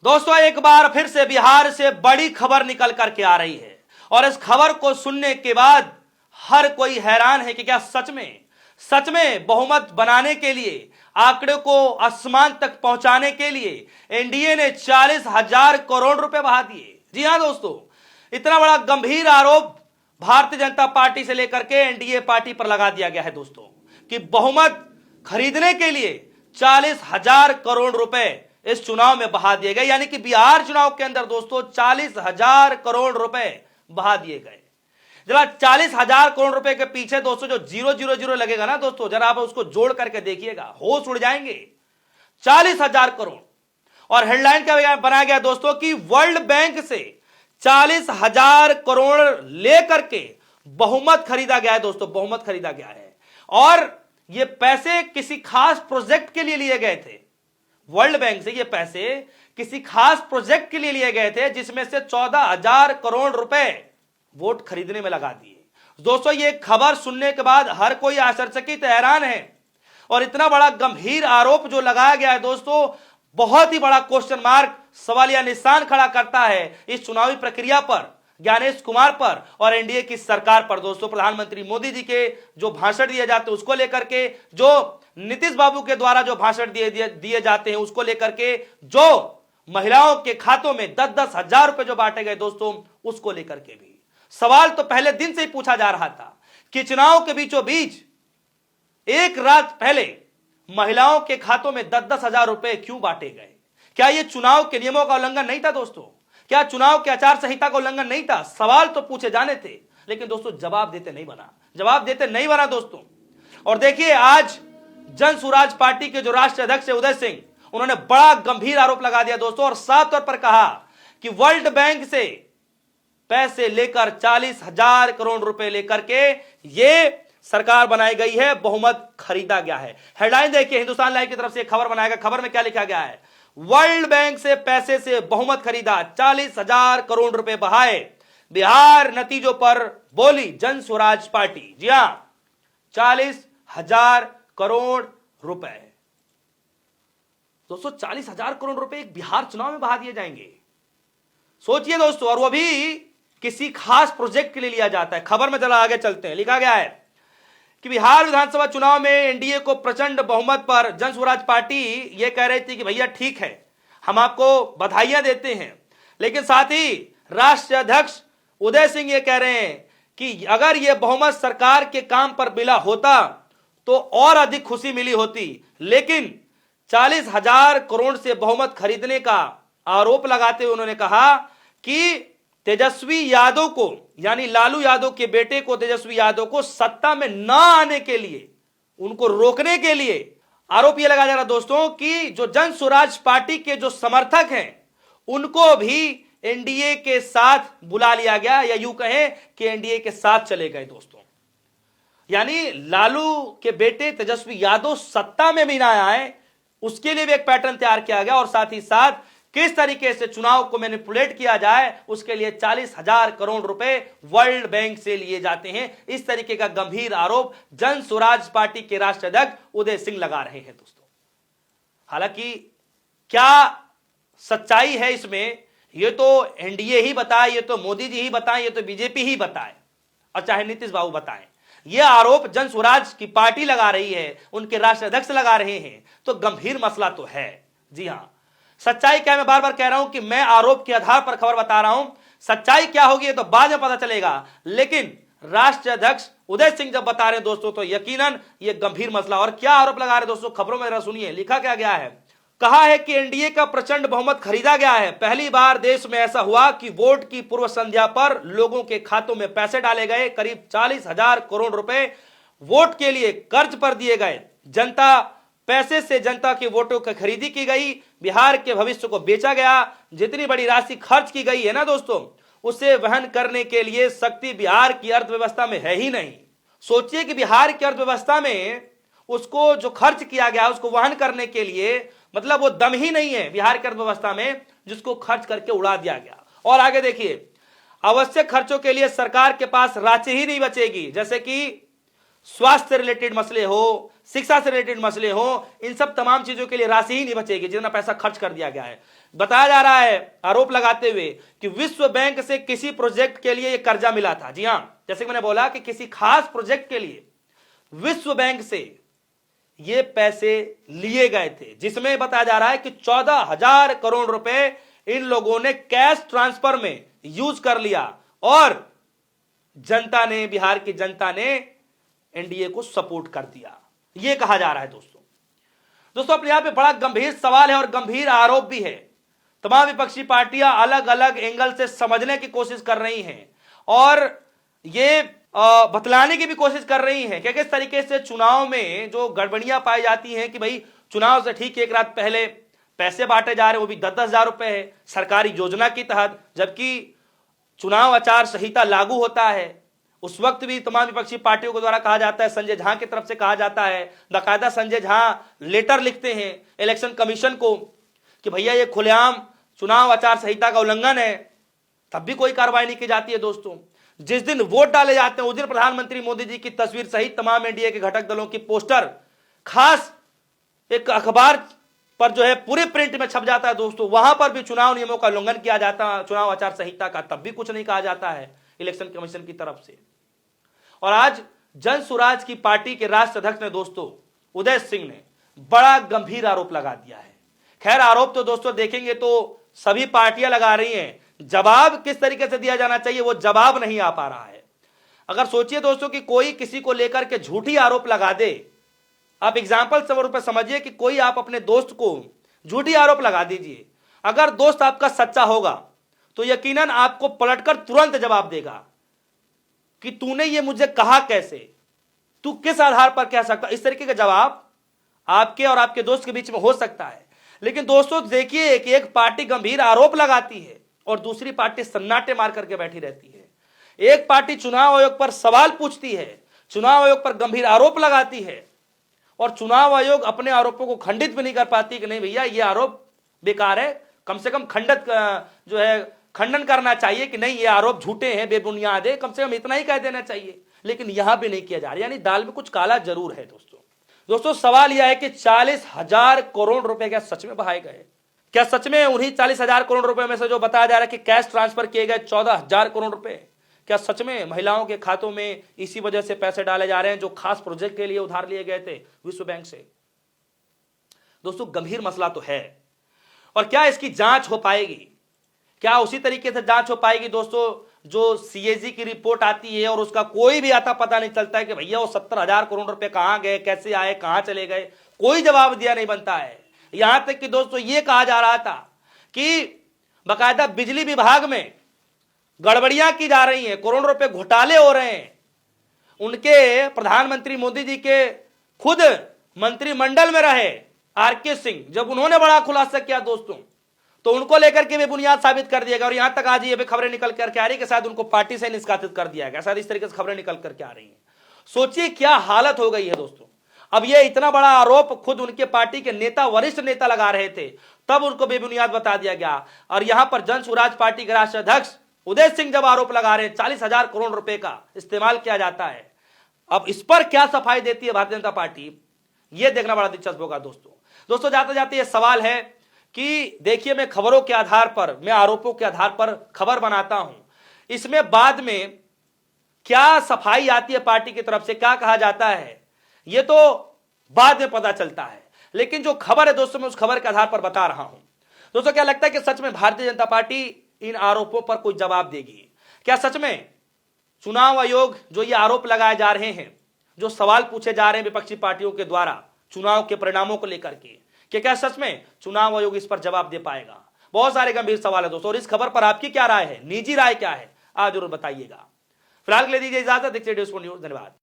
दोस्तों एक बार फिर से बिहार से बड़ी खबर निकल करके आ रही है और इस खबर को सुनने के बाद हर कोई हैरान है कि क्या सच में बहुमत बनाने के लिए, आंकड़े को आसमान तक पहुंचाने के लिए एनडीए ने 40,000 करोड़ रुपए बहा दिए। जी हां दोस्तों, इतना बड़ा गंभीर आरोप भारतीय जनता पार्टी से लेकर के एनडीए पार्टी पर लगा दिया गया है दोस्तों कि बहुमत खरीदने के लिए 40,000 करोड़ रुपए इस चुनाव में बहा दिए गए। यानी कि बिहार चुनाव के अंदर दोस्तों 40,000 करोड़ रुपए बहा दिए गए। जरा 40,000 करोड़ रुपए के पीछे दोस्तों जो 000 लगेगा ना दोस्तों, जरा आप उसको जोड़ करके देखिएगा, होश उड़ जाएंगे। 40,000 करोड़ और हेडलाइन क्या बनाया गया दोस्तों कि वर्ल्ड बैंक से 40,000 करोड़ लेकर के बहुमत खरीदा गया है दोस्तों, बहुमत खरीदा गया है। और ये पैसे किसी खास प्रोजेक्ट के लिए लिए गए थे। वर्ल्ड बैंक से ये पैसे किसी खास प्रोजेक्ट के लिए लिए गए थे, जिसमें से 14,000 करोड़ रुपए वोट खरीदने में लगा दिए। दोस्तों ये खबर सुनने के बाद हर कोई आश्चर्यचकित हैरान है और इतना बड़ा गंभीर आरोप जो लगाया गया है दोस्तों, बहुत ही बड़ा क्वेश्चन मार्क, सवालिया निशान खड़ा करता है इस चुनावी प्रक्रिया पर, ज्ञानेश कुमार पर और एनडीए की सरकार पर। दोस्तों प्रधानमंत्री मोदी जी के जो भाषण दिए जाते हैं उसको लेकर के, जो नीतीश बाबू के द्वारा जो भाषण दिए जाते हैं उसको लेकर के, जो महिलाओं के खातों में 10-10 हजार रुपए जो बांटे गए दोस्तों उसको लेकर के भी सवाल तो पहले दिन से ही पूछा जा रहा था कि चुनाव के बीचों बीच एक रात पहले महिलाओं के खातों में 10-10 हजार रुपए क्यों बांटे गए? क्या यह चुनाव के नियमों का उल्लंघन नहीं था दोस्तों? क्या चुनाव के आचार संहिता का उल्लंघन नहीं था? सवाल तो पूछे जाने थे, लेकिन दोस्तों जवाब देते नहीं बना दोस्तों। और देखिए आज जन स्वराज पार्टी के जो राष्ट्रीय अध्यक्ष है उदय सिंह, उन्होंने बड़ा गंभीर आरोप लगा दिया दोस्तों और साफ तौर पर कहा कि वर्ल्ड बैंक से पैसे लेकर 40,000 करोड़ रुपए लेकर के ये सरकार बनाई गई है, बहुमत खरीदा गया है। हेडलाइन देखिए, हिंदुस्तान लाइव की तरफ से खबर बनाएगा। खबर में क्या लिखा गया है? वर्ल्ड बैंक से पैसे से बहुमत खरीदा, 40,000 करोड़ रुपए बहाए, बिहार नतीजों पर बोली जन स्वराज पार्टी। जी हां, 40,000 करोड़ रुपए दोस्तों, 40,000 करोड़ रुपए एक बिहार चुनाव में बहा दिए जाएंगे। सोचिए दोस्तों, और वो भी किसी खास प्रोजेक्ट के लिए लिया जाता है। खबर में चला आगे चलते हैं। लिखा गया है कि बिहार विधानसभा चुनाव में एनडीए को प्रचंड बहुमत पर जन स्वराज पार्टी ये कह रही थी कि भैया ठीक है, हम आपको बधाइयां देते हैं, लेकिन साथ ही राष्ट्रीय अध्यक्ष उदय सिंह ये कह रहे हैं कि अगर यह बहुमत सरकार के काम पर मिला होता तो और अधिक खुशी मिली होती। लेकिन 40,000 करोड़ से बहुमत खरीदने का आरोप लगाते हुए उन्होंने कहा कि तेजस्वी यादव को, यानी लालू यादव के बेटे को, तेजस्वी यादव को सत्ता में न आने के लिए, उनको रोकने के लिए आरोप यह लगाया जा रहा दोस्तों कि जो जन स्वराज पार्टी के जो समर्थक हैं उनको भी एनडीए के साथ बुला लिया गया, या यूं कहें कि एनडीए के साथ चले गए दोस्तों। यानी लालू के बेटे तेजस्वी यादव सत्ता में भी ना आए, उसके लिए भी एक पैटर्न तैयार किया गया और साथ ही साथ किस तरीके से चुनाव को मैनिपुलेट किया जाए उसके लिए 40,000 करोड़ रुपए वर्ल्ड बैंक से लिए जाते हैं। इस तरीके का गंभीर आरोप जन स्वराज पार्टी के राष्ट्रीय अध्यक्ष उदय सिंह लगा रहे हैं दोस्तों। हालांकि क्या सच्चाई है इसमें, ये तो एनडीए ही बताए, ये तो मोदी जी ही बताएं, ये तो बीजेपी ही बताए और चाहे नीतीश बाबू बताएं। यह आरोप जन स्वराज की पार्टी लगा रही है, उनके राष्ट्रीय अध्यक्ष लगा रहे हैं, तो गंभीर मसला तो है। जी हां, सच्चाई क्या, मैं बार बार कह रहा हूं कि मैं आरोप के आधार पर खबर बता रहा हूं, सच्चाई क्या होगी ये तो बाद में पता चलेगा। लेकिन राष्ट्रीय अध्यक्ष उदय सिंह जब बता रहे हैं दोस्तों तो यकीनन ये गंभीर मसला। और क्या आरोप लगा रहे दोस्तों, खबरों में जरा सुनिए। लिखा क्या गया है? कहा है कि एनडीए का प्रचंड बहुमत खरीदा गया है। पहली बार देश में ऐसा हुआ कि वोट की पूर्व संध्या पर लोगों के खातों में पैसे डाले गए। करीब 40,000 करोड़ रुपए वोट के लिए कर्ज पर दिए गए। जनता पैसे से जनता के वोटों की खरीदी की गई, बिहार के भविष्य को बेचा गया। जितनी बड़ी राशि खर्च की गई है ना दोस्तों, उसे वहन करने के लिए शक्ति बिहार की अर्थव्यवस्था में है ही नहीं। सोचिए कि बिहार की अर्थव्यवस्था में उसको जो खर्च किया गया उसको वहन करने के लिए, मतलब वो दम ही नहीं है बिहार की अर्थव्यवस्था में जिसको खर्च करके उड़ा दिया गया। और आगे देखिए, आवश्यक खर्चों के लिए सरकार के पास राशि ही नहीं बचेगी, जैसे कि स्वास्थ्य से रिलेटेड मसले हो, शिक्षा से रिलेटेड मसले हो, इन सब तमाम चीजों के लिए राशि ही नहीं बचेगी जितना पैसा खर्च कर दिया गया है। बताया जा रहा है आरोप लगाते हुए कि विश्व बैंक से किसी प्रोजेक्ट के लिए यह कर्जा मिला था। जी हां, जैसे कि मैंने बोला कि किसी खास प्रोजेक्ट के लिए विश्व बैंक से ये पैसे लिए गए थे, जिसमें बताया जा रहा है कि 14,000 करोड़ रुपए इन लोगों ने कैश ट्रांसफर में यूज कर लिया और जनता ने, बिहार की जनता ने एनडीए को सपोर्ट कर दिया, यह कहा जा रहा है। दोस्तों अपने यहां पे बड़ा गंभीर सवाल है और गंभीर आरोप भी है। तमाम विपक्षी पार्टियां अलग अलग एंगल से समझने की कोशिश कर रही हैं और ये बतलाने की भी कोशिश कर रही हैं कि किस तरीके से चुनाव में जो गड़बड़ियां पाई जाती हैं कि भाई चुनाव से ठीक एक रात पहले पैसे बांटे जा रहे हैं, वो भी 10-10 हजार रुपए है सरकारी योजना के तहत, जबकि चुनाव आचार संहिता लागू होता है। उस वक्त भी तमाम विपक्षी पार्टियों के द्वारा कहा जाता है, संजय झा की तरफ से कहा जाता है, बाकायदा संजय झा लेटर लिखते हैं इलेक्शन कमीशन को कि भैया ये खुलेआम चुनाव आचार संहिता का उल्लंघन है, तब भी कोई कार्रवाई नहीं की जाती है। दोस्तों जिस दिन वोट डाले जाते हैं उस दिन प्रधानमंत्री मोदी जी की तस्वीर सहित तमाम एनडीए के घटक दलों की पोस्टर खास एक अखबार पर जो है पूरे प्रिंट में छप जाता है। दोस्तों वहां पर भी चुनाव नियमों का उल्लंघन किया जाता है, चुनाव आचार संहिता का, तब भी कुछ नहीं कहा जाता है इलेक्शन कमीशन की तरफ से। और आज जन सुराज की पार्टी के राष्ट्रीय अध्यक्ष ने दोस्तों उदय सिंह ने बड़ा गंभीर आरोप लगा दिया है। खैर आरोप तो दोस्तों देखेंगे तो सभी पार्टियां लगा रही हैं, जवाब किस तरीके से दिया जाना चाहिए वो जवाब नहीं आ पा रहा है। अगर सोचिए दोस्तों कि कोई किसी को लेकर के झूठी आरोप लगा दे, आप एग्जाम्पल के रूप में समझिए कि कोई आप अपने दोस्त को झूठी आरोप लगा दीजिए, अगर दोस्त आपका सच्चा होगा तो यकीनन आपको पलटकर तुरंत जवाब देगा कि तूने ये मुझे कहा कैसे, तू किस आधार पर कह सकता। इस तरीके का जवाब आपके और आपके दोस्त के बीच में हो सकता है। लेकिन दोस्तों देखिए कि एक पार्टी गंभीर आरोप लगाती है और दूसरी पार्टी सन्नाटे मार करके बैठी रहती है। एक पार्टी चुनाव आयोग पर सवाल पूछती है, चुनाव आयोग पर गंभीर आरोप लगाती है और चुनाव आयोग अपने आरोपों को खंडित भी नहीं कर पाती कि नहीं भैया ये आरोप बेकार है, कम से कम जो है खंडन करना चाहिए कि नहीं ये आरोप झूठे हैं, बेबुनियाद है, कम से कम इतना ही कह देना चाहिए। लेकिन यहां भी नहीं किया जा रहा, यानी दाल में कुछ काला जरूर है। दोस्तों सवाल यह है कि 40,000 करोड़ रुपए क्या सच में बहाए गए? क्या सच में उन्हीं 40,000 करोड़ रुपए में से जो बताया जा रहा है कि कैश ट्रांसफर किए गए 14,000 करोड़ रुपए, क्या सच में महिलाओं के खातों में इसी वजह से पैसे डाले जा रहे हैं जो खास प्रोजेक्ट के लिए उधार लिए गए थे विश्व बैंक से? दोस्तों गंभीर मसला तो है और क्या इसकी जांच हो पाएगी? क्या उसी तरीके से जांच हो पाएगी दोस्तों जो सीएजी की रिपोर्ट आती है और उसका कोई भी आता पता नहीं चलता है कि भैया वो 70,000 करोड़ रुपए कहां गए, कैसे आए, कहां चले गए, कोई जवाब दिया नहीं बनता है। यहां तक कि दोस्तों ये कहा जा रहा था कि बाकायदा बिजली विभाग में गड़बड़ियां की जा रही हैं, करोड़ रुपए घोटाले हो रहे हैं। उनके प्रधानमंत्री मोदी जी के खुद मंत्रिमंडल में रहे आरके सिंह, जब उन्होंने बड़ा खुलासा किया दोस्तों तो उनको लेकर के बेबुनियाद साबित कर दिया गया और यहां तक आज ये भी खबरें निकल करके आ रही कि शायद उनको पार्टी से निष्कासित कर दिया गया, शायद इस तरीके से खबरें निकल करके आ रही हैं। सोचिए क्या हालत हो गई है दोस्तों। अब ये इतना बड़ा आरोप खुद उनके पार्टी के नेता, वरिष्ठ नेता लगा रहे थे, तब उनको बेबुनियाद बता दिया गया। और यहां पर जन सुराज पार्टी के राष्ट्रीय अध्यक्ष उदय सिंह जब आरोप लगा रहे हैं 40,000 करोड़ रुपए का इस्तेमाल किया जाता है, अब इस पर क्या सफाई देती है भारतीय जनता पार्टी, यह देखना बड़ा दिलचस्प होगा। दोस्तों जाते जाते यह सवाल है कि देखिए मैं खबरों के आधार पर, मैं आरोपों के आधार पर खबर बनाता हूं, इसमें बाद में क्या सफाई आती है पार्टी की तरफ से, क्या कहा जाता है, यह तो बाद में पता चलता है। लेकिन जो खबर है दोस्तों मैं उस खबर के आधार पर बता रहा हूं। दोस्तों क्या लगता है कि सच में भारतीय जनता पार्टी इन आरोपों पर कोई जवाब देगी? क्या सच में चुनाव आयोग जो ये आरोप लगाए जा रहे हैं, जो सवाल पूछे जा रहे हैं विपक्षी पार्टियों के द्वारा चुनाव के परिणामों को लेकर के, कि क्या सच में चुनाव आयोग इस पर जवाब दे पाएगा? बहुत सारे गंभीर सवाल है दोस्तों और इस खबर पर आपकी क्या राय है, निजी राय क्या है, आप जरूर बताइएगा। फिलहाल के लिए दीजिए इजाजत, देखते रहिए न्यूज़। धन्यवाद।